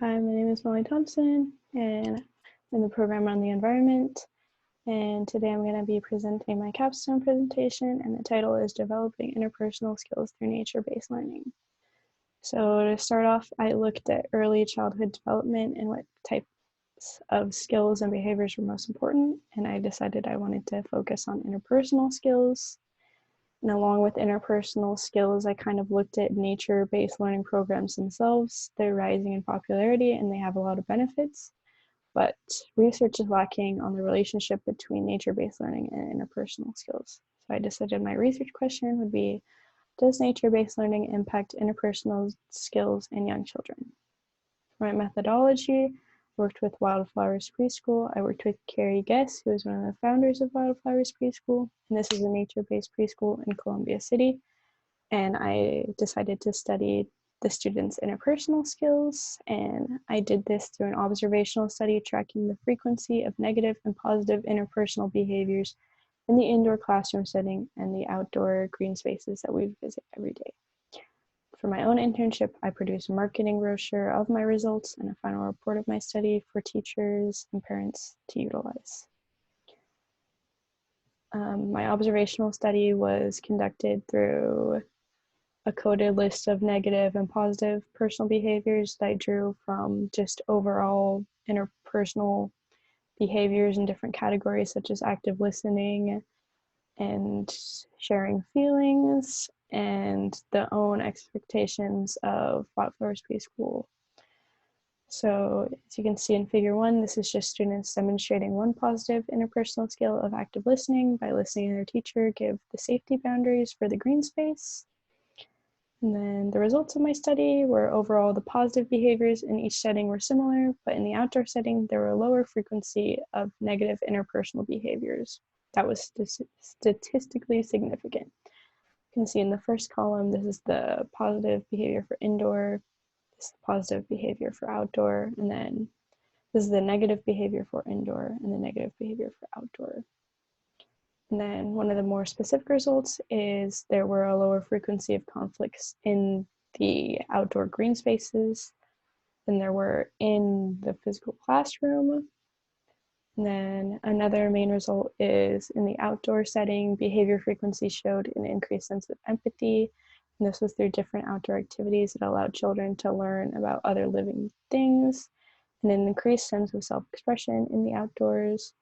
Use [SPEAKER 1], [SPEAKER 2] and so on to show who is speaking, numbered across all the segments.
[SPEAKER 1] Hi, my name is Molly Thompson, and I'm in the program on the environment. And today I'm going to be presenting my capstone presentation, and the title is Developing Interpersonal Skills Through Nature-Based Learning. So to start off, I looked at early childhood development and what types of skills and behaviors were most important, and I decided I wanted to focus on interpersonal skills. And along with interpersonal skills, I kind of looked at nature-based learning programs themselves. They're rising in popularity and they have a lot of benefits, but research is lacking on the relationship between nature-based learning and interpersonal skills. So I decided my research question would be, does nature-based learning impact interpersonal skills in young children? For my methodology, I worked with Wildflowers Preschool. I worked with Carrie Guess, who is one of the founders of Wildflowers Preschool, and this is a nature-based preschool in Columbia City. And I decided to study the students' interpersonal skills, and I did this through an observational study tracking the frequency of negative and positive interpersonal behaviors in the indoor classroom setting and the outdoor green spaces that we visit every day. For my own internship, I produced a marketing brochure of my results and a final report of my study for teachers and parents to utilize. My observational study was conducted through a coded list of negative and positive personal behaviors that I drew from just overall interpersonal behaviors in different categories, such as active listening and sharing feelings and the own expectations of Wildflowers Preschool. So as you can see in figure 1, this is just students demonstrating one positive interpersonal skill of active listening by listening to their teacher give the safety boundaries for the green space. And then the results of my study were overall the positive behaviors in each setting were similar, but in the outdoor setting, there were a lower frequency of negative interpersonal behaviors. That was statistically significant. You can see in the first column, this is the positive behavior for indoor, this is the positive behavior for outdoor, and then this is the negative behavior for indoor and the negative behavior for outdoor. And then one of the more specific results is there were a lower frequency of conflicts in the outdoor green spaces than there were in the physical classroom. And then another main result is in the outdoor setting, behavior frequency showed an increased sense of empathy. And this was through different outdoor activities that allowed children to learn about other living things and an increased sense of self-expression in the outdoors.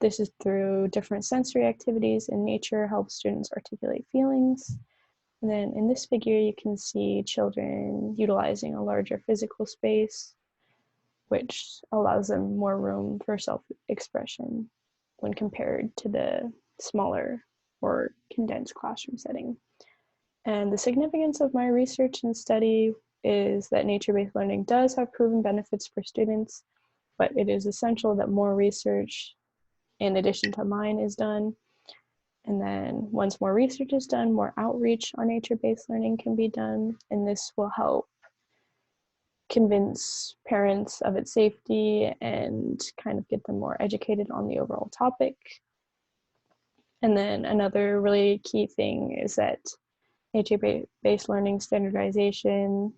[SPEAKER 1] This is through different sensory activities in nature helps students articulate feelings. And then in this figure, you can see children utilizing a larger physical space, which allows them more room for self-expression when compared to the smaller or condensed classroom setting. And the significance of my research and study is that nature-based learning does have proven benefits for students, but it is essential that more research in addition to mine is done. And then once more research is done, more outreach on nature-based learning can be done, and this will help convince parents of its safety and kind of get them more educated on the overall topic. And then another really key thing is that nature-based learning standardization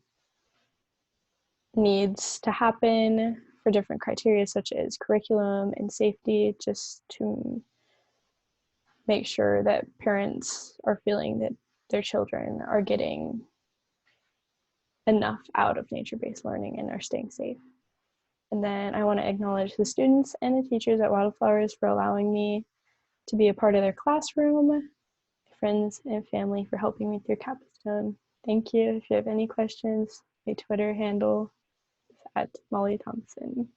[SPEAKER 1] needs to happen for different criteria such as curriculum and safety, just to make sure that parents are feeling that their children are getting enough out of nature-based learning and are staying safe. And then I want to acknowledge the students and the teachers at Wildflowers for allowing me to be a part of their classroom, friends and family for helping me through Capstone. Thank you. If you have any questions, my Twitter handle is @Molly Thompson.